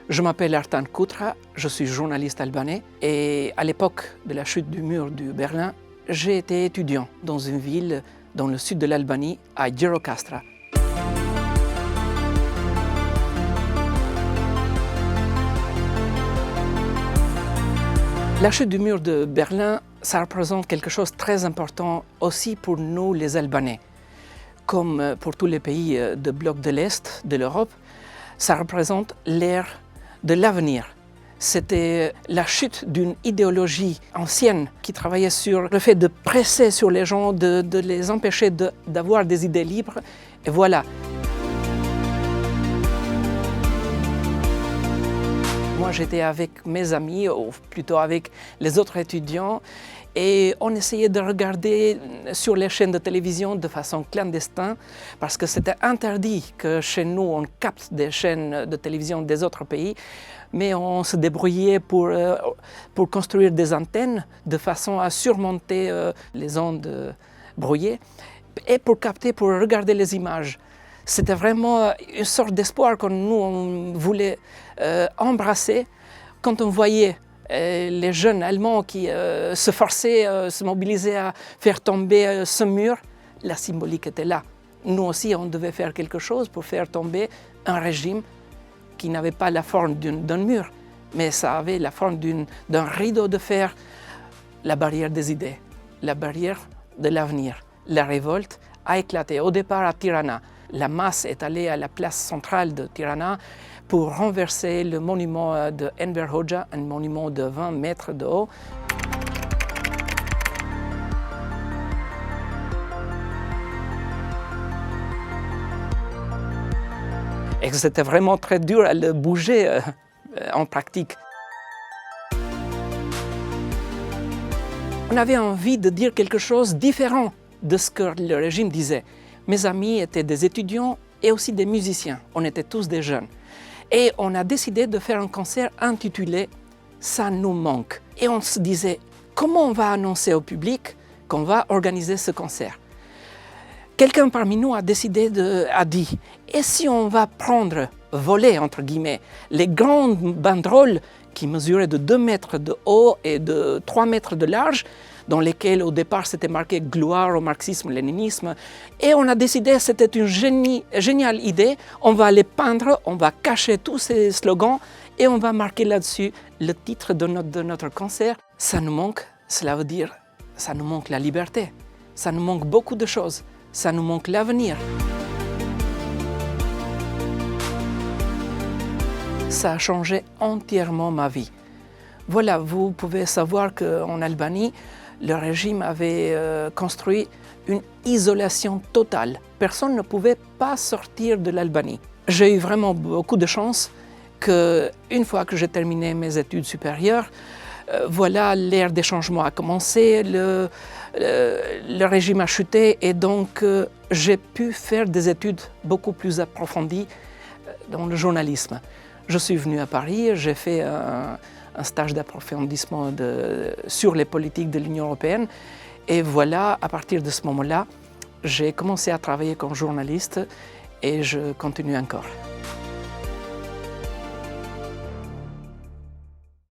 Je m'appelle Artan Kutra, je suis journaliste albanais et à l'époque de la chute du mur de Berlin, j'ai été étudiant dans une ville dans le sud de l'Albanie, à Gjirokastra. La chute du mur de Berlin, ça représente quelque chose de très important aussi pour nous les Albanais. Comme pour tous les pays du bloc de l'Est de l'Europe, ça représente l'ère de l'avenir. C'était la chute d'une idéologie ancienne qui travaillait sur le fait de presser sur les gens, de les empêcher d'avoir des idées libres. Et voilà. Moi, j'étais avec mes amis, ou plutôt avec les autres étudiants, et on essayait de regarder sur les chaînes de télévision de façon clandestine, parce que c'était interdit que chez nous, on capte des chaînes de télévision des autres pays, mais on se débrouillait pour construire des antennes de façon à surmonter les ondes brouillées, et pour capter, pour regarder les images. C'était vraiment une sorte d'espoir que nous, on voulait embrasser quand on voyait les jeunes Allemands qui se forçaient, se mobilisaient à faire tomber ce mur. La symbolique était là. Nous aussi, on devait faire quelque chose pour faire tomber un régime qui n'avait pas la forme d'un mur, mais ça avait la forme d'un rideau de fer, la barrière des idées, la barrière de l'avenir. La révolte a éclaté au départ à Tirana. La masse est allée à la place centrale de Tirana pour renverser le monument de Enver Hoxha, un monument de 20 mètres de haut. Et c'était vraiment très dur à le bouger en pratique. On avait envie de dire quelque chose de différent de ce que le régime disait. Mes amis étaient des étudiants et aussi des musiciens. On était tous des jeunes. Et on a décidé de faire un concert intitulé « Ça nous manque ». Et on se disait, comment on va annoncer au public qu'on va organiser ce concert? Quelqu'un parmi nous a dit, et si on va voler entre guillemets, les grandes banderoles qui mesuraient de 2 mètres de haut et de 3 mètres de large, dans lesquelles au départ c'était marqué « Gloire au marxisme-léninisme ». Et on a décidé, c'était une géniale idée, on va les peindre, on va cacher tous ces slogans et on va marquer là-dessus le titre de notre concert. Ça nous manque, cela veut dire, ça nous manque la liberté, ça nous manque beaucoup de choses, ça nous manque l'avenir. Ça a changé entièrement ma vie. Voilà, vous pouvez savoir qu'en Albanie, le régime avait construit une isolation totale. Personne ne pouvait pas sortir de l'Albanie. J'ai eu vraiment beaucoup de chance qu'une fois que j'ai terminé mes études supérieures, voilà, l'ère des changements a commencé, le régime a chuté et donc j'ai pu faire des études beaucoup plus approfondies dans le journalisme. Je suis venu à Paris, j'ai fait un stage d'approfondissement sur les politiques de l'Union européenne. Et voilà, à partir de ce moment-là, j'ai commencé à travailler comme journaliste et je continue encore.